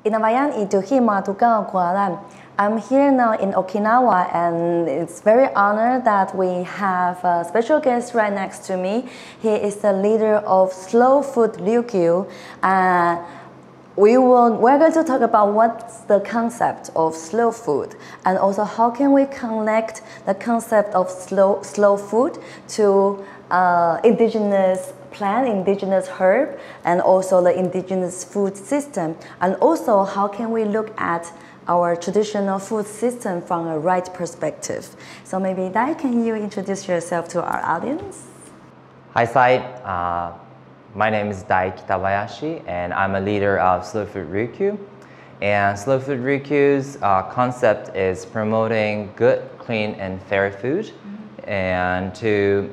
Inabayan itu hima tukang kualan. I'm here now in Okinawa, and it's very honored that we have a special guest right next to me. He is the leader of Slow Food Ryukyu. We're going to talk about what's the concept of slow food, and also how can we connect the concept of slow food to indigenous plant, indigenous herb, and also the indigenous food system, and also how can we look at our traditional food system from a right perspective. So maybe Dai, can you introduce yourself to our audience? Hi Sai, my name is Dai Kitabayashi, and I'm a leader of Slow Food Ryukyu. And Slow Food Ryukyu's concept is promoting good, clean, and fair food, and to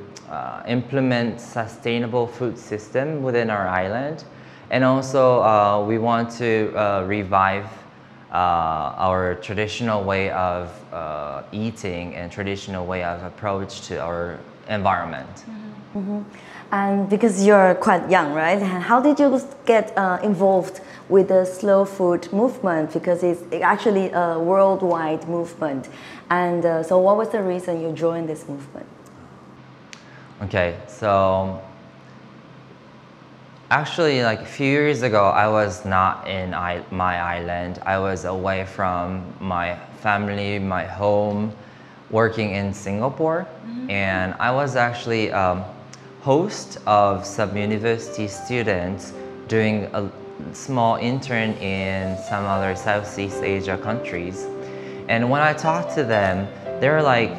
implement sustainable food system within our island. And also we want to revive our traditional way of eating and traditional way of approach to our environment. And because you're quite young, right? How did you get involved with the slow food movement? Because it's actually a worldwide movement. And so what was the reason you joined this movement? Okay, so actually like a few years ago, I was not in my island. I was away from my family, my home, working in Singapore. And I was actually host of some university students doing a small intern in some other Southeast Asia countries. And when I talked to them, they were like,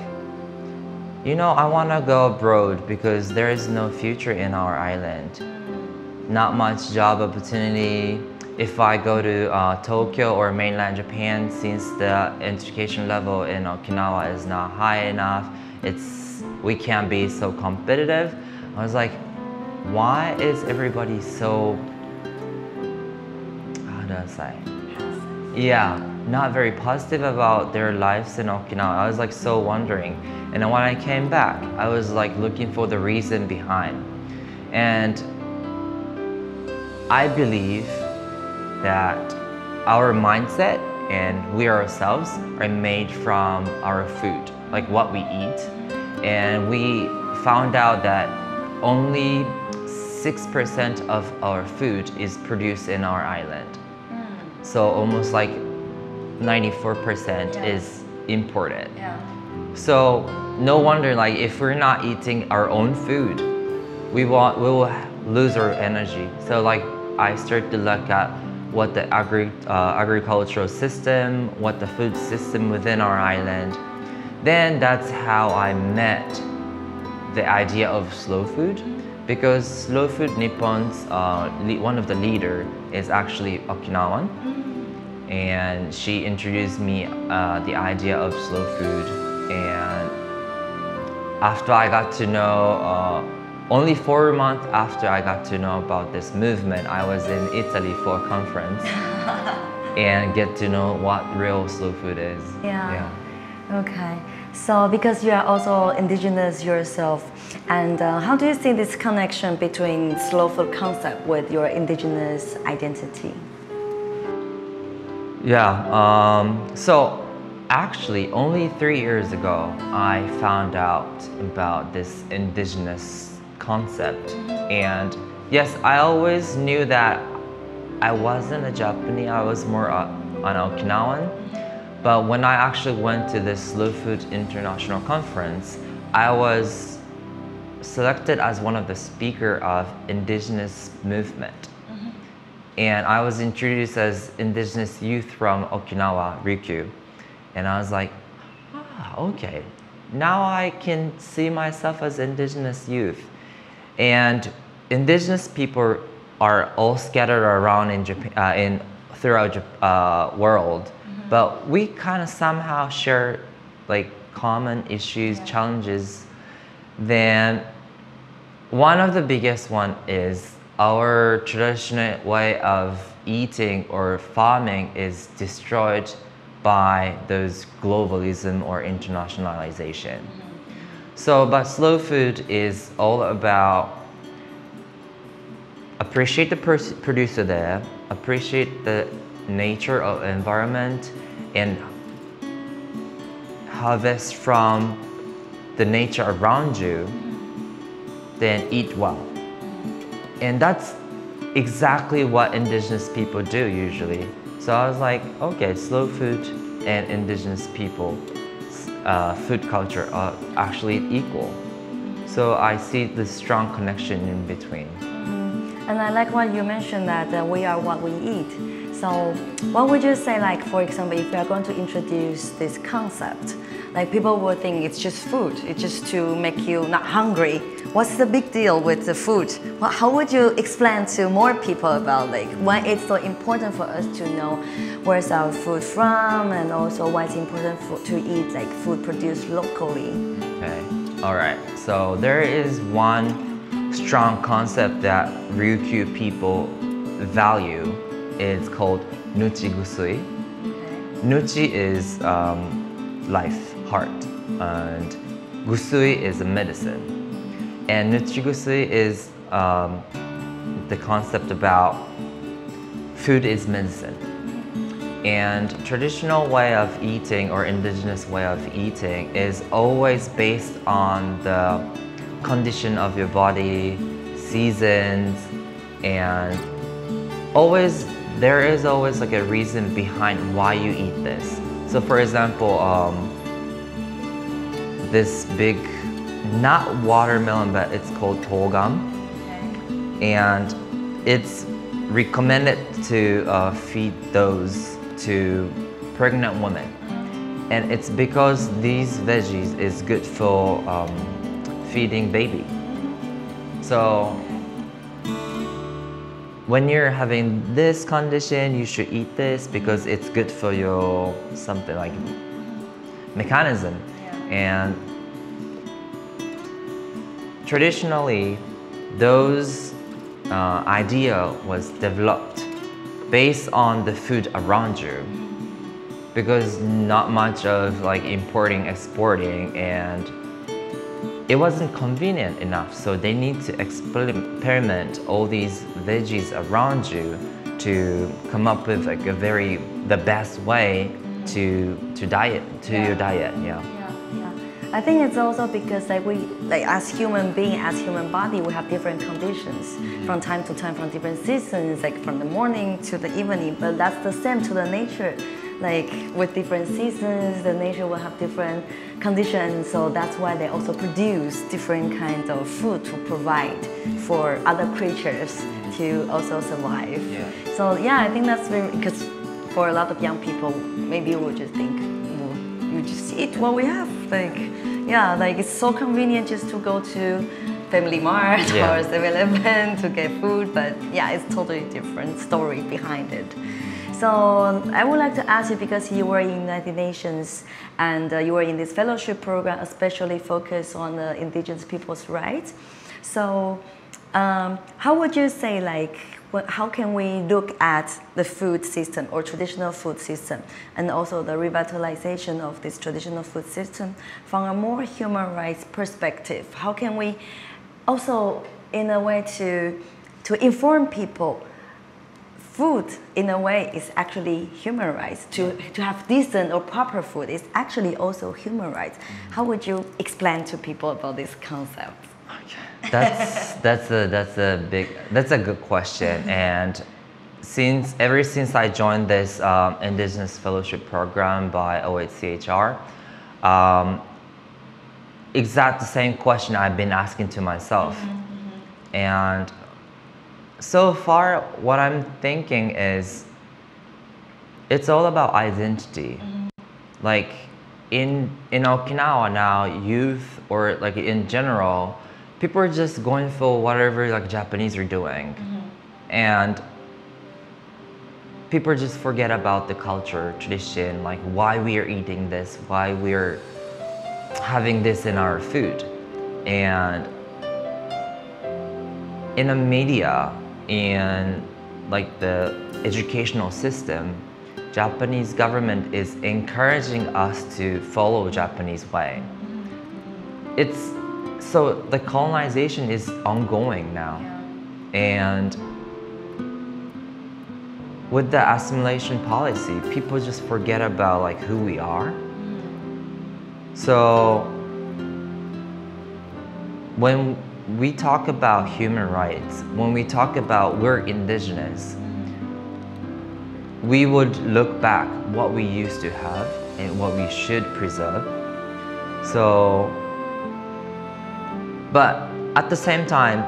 you know, I want to go abroad because there is no future in our island. Not much job opportunity. If I go to Tokyo or mainland Japan, since the education level in Okinawa is not high enough, we can't be so competitive. I was like, why is everybody so, how do I say? Yeah, not very positive about their lives in Okinawa. I was like so wondering. And then when I came back, I was like looking for the reason behind. And I believe that our mindset and we ourselves are made from our food, like what we eat. And we found out that only 6% of our food is produced in our island. So almost like 94% is imported. So no wonder, like if we're not eating our own food, we will lose our energy. So like I started to look at what the agricultural system, what the food system within our island. Then that's how I met the idea of slow food, because Slow Food Nippon's one of the leader is actually Okinawan, and she introduced me the idea of slow food. And after I got to know, only 4 months after I got to know about this movement, I was in Italy for a conference and get to know what real slow food is. Yeah. Okay. So because you are also indigenous yourself, and how do you see this connection between slow food concept with your indigenous identity? Yeah, so actually only 3 years ago, I found out about this indigenous concept. And yes, I always knew that I wasn't a Japanese, I was more an Okinawan. But when I actually went to this Slow Food International Conference, I was selected as one of the speakers of indigenous movement. And I was introduced as indigenous youth from Okinawa, Ryukyu. And I was like, okay, now I can see myself as indigenous youth. And indigenous people are all scattered around in Japan, throughout the world. But we kind of somehow share like common issues, challenges. Then one of the biggest one is our traditional way of eating or farming is destroyed by those globalism or internationalization. So, but slow food is all about appreciate the producer there, appreciate the nature or environment and harvest from the nature around you, then eat well. And that's exactly what indigenous people do usually. So I was like, okay, slow food and indigenous people food culture are actually equal. So I see this strong connection in between. And I like what you mentioned that we are what we eat. So what would you say, like, for example, if we are going to introduce this concept, like people will think it's just food, it's just to make you not hungry. What's the big deal with the food? Well, how would you explain to more people about like why it's so important for us to know where's our food from, and also why it's important to eat like food produced locally? Okay, all right. So there is one strong concept that Ryukyu people value. It's called nuchi gusui. Okay. Nuchi is life, heart, and gusui is a medicine. And nuchi gusui is the concept about food is medicine. And traditional way of eating or indigenous way of eating is always based on the condition of your body, seasons, and there is always like a reason behind why you eat this. So for example, this big, not watermelon, but it's called togam. Okay. And it's recommended to feed those to pregnant women. And it's because these veggies is good for feeding baby. So when you're having this condition, you should eat this because it's good for your something like mechanism. Yeah. And traditionally, those idea was developed based on the food around you, because not much of like importing, exporting, and it wasn't convenient enough. So they need to experiment all these veggies around you to come up with like the best way to diet, your diet. Yeah. I think it's also because like as human being, as human body, we have different conditions from time to time, from different seasons, like from the morning to the evening. But that's the same to the nature. Like with different seasons, the nature will have different conditions. So that's why they also produce different kinds of food to provide for other creatures to also survive. Yeah. So yeah, I think that's very, because for a lot of young people, maybe we just think, well, you just eat what we have. Like, yeah, like it's so convenient just to go to Family Mart or 7-Eleven to get food, but yeah, it's totally different story behind it. So I would like to ask you, because you were in United Nations and you were in this fellowship program, especially focused on indigenous people's rights. So how would you say, like, how can we look at the food system or traditional food system, and also the revitalization of this traditional food system from a more human rights perspective? How can we also, in a way, to inform people, food in a way is actually human rights. To have decent or proper food is actually also human rights. How would you explain to people about this concept? That's a good question. And ever since I joined this Indigenous Fellowship Program by OHCHR, exact the same question I've been asking to myself. And so far, what I'm thinking is, it's all about identity. Like in Okinawa now, youth or like in general, people are just going for whatever like Japanese are doing, and people just forget about the culture, tradition, like why we are eating this, why we're having this in our food. And in the media, in like the educational system, Japanese government is encouraging us to follow Japanese way. So the colonization is ongoing now. And with the assimilation policy, people just forget about like who we are. So when we talk about human rights, when we talk about we're indigenous, we would look back what we used to have and what we should preserve. So, but at the same time,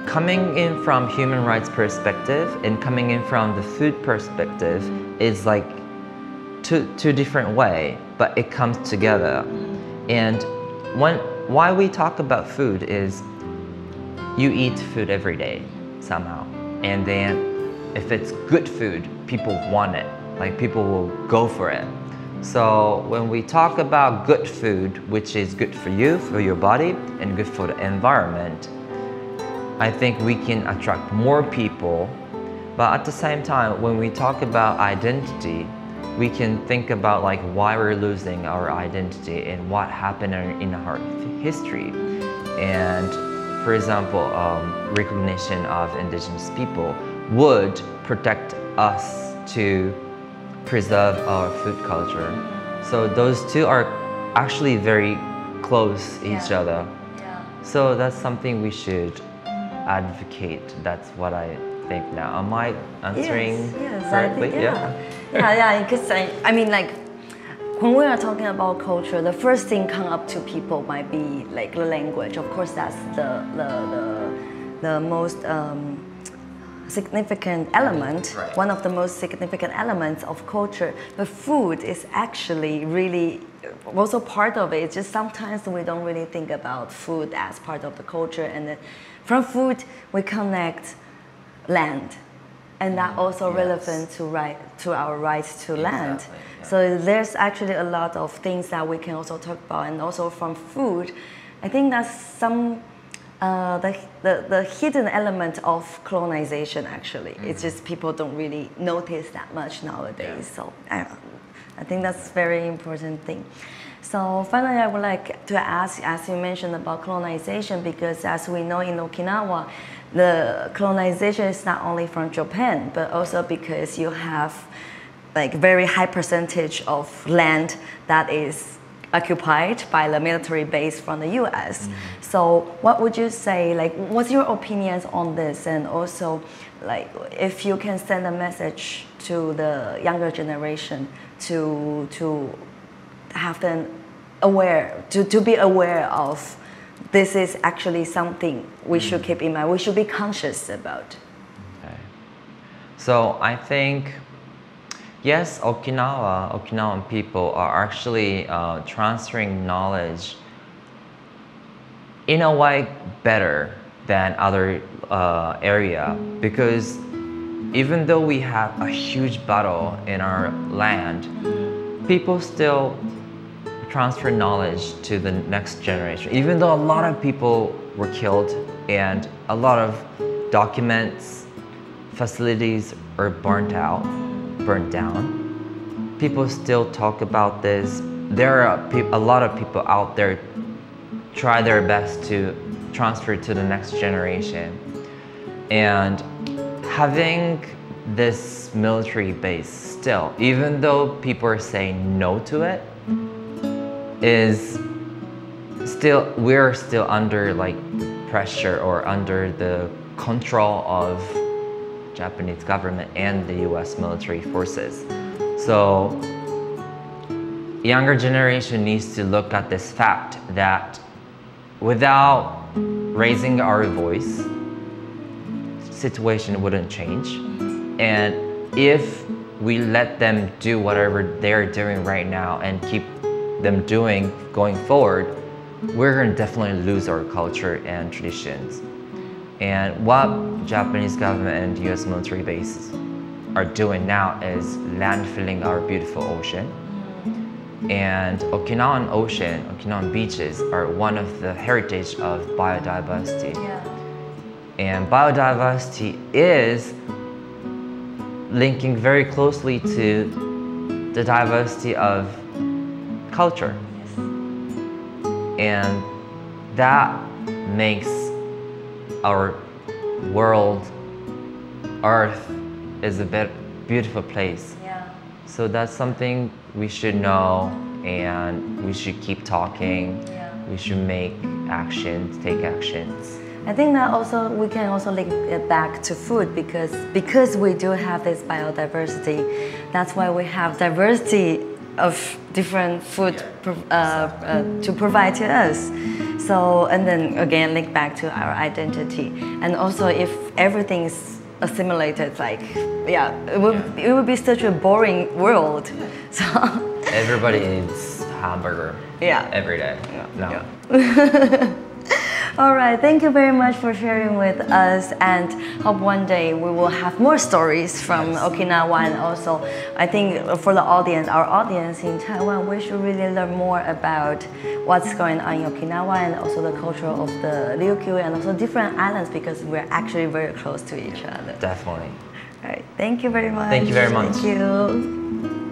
coming in from human rights perspective and coming in from the food perspective is like two different way, but it comes together. And why we talk about food is you eat food every day somehow, and then if it's good food, people want it, like people will go for it. So when we talk about good food, which is good for you, for your body, and good for the environment, I think we can attract more people. But at the same time, when we talk about identity, we can think about like why we're losing our identity and what happened in our history. And for example, recognition of indigenous people would protect us to preserve our food culture. So those two are actually very close each other. So that's something we should advocate. That's what I think now. Am I answering correctly? Because I mean, like, when we are talking about culture, the first thing come up to people might be like the language. Of course, that's the most significant element, right. One of the most significant elements of culture. But food is actually really also part of it. It's just sometimes we don't really think about food as part of the culture, and then from food we connect land, and that also relevant to our rights to land. Yeah. So there's actually a lot of things that we can also talk about, and also from food, I think that's some the hidden element of colonization. Actually, it's just people don't really notice that much nowadays. So I think that's a very important thing. So finally, I would like to ask, as you mentioned about colonization, because as we know in Okinawa, the colonization is not only from Japan, but also because you have like very high percentage of land that is occupied by the military base from the US. So what would you say, like, what's your opinions on this? And also, like, if you can send a message to the younger generation to have them aware, to be aware of this is actually something we should keep in mind, we should be conscious about. Okay. So I think, yes, Okinawan people are actually transferring knowledge in a way better than other area, because even though we have a huge battle in our land, people still transfer knowledge to the next generation. Even though a lot of people were killed and a lot of documents, facilities are burnt down, people still talk about this. There are a lot of people out there try their best to transfer to the next generation. And having this military base still, even though people are saying no to it, is still, we're still under like pressure or under the control of Japanese government and the US military forces. So younger generation needs to look at this fact that without raising our voice, situation wouldn't change. And if we let them do whatever they're doing right now and keep them doing going forward, we're going to definitely lose our culture and traditions. And what Japanese government and US military bases are doing now is landfilling our beautiful ocean. And Okinawan ocean, Okinawan beaches are one of the heritage of biodiversity. And biodiversity is linking very closely to the diversity of culture. And that makes our world, Earth, is a beautiful place. Yeah. So that's something we should know, and we should keep talking. Yeah. We should make actions, take actions. I think that also we can also link it back to food because we do have this biodiversity. That's why we have diversity of different food to provide to us. So, and then again link back to our identity. And also if everything is assimilated, like, yeah, it would be such a boring world. So everybody eats hamburger. Yeah. Every day. No. Yeah. All right, thank you very much for sharing with us, and hope one day we will have more stories from Okinawa. And also, I think for the audience, our audience in Taiwan, we should really learn more about what's going on in Okinawa and also the culture of the Ryukyu and also different islands, because we're actually very close to each other. Definitely. All right, thank you very much. Thank you very much. Thank you.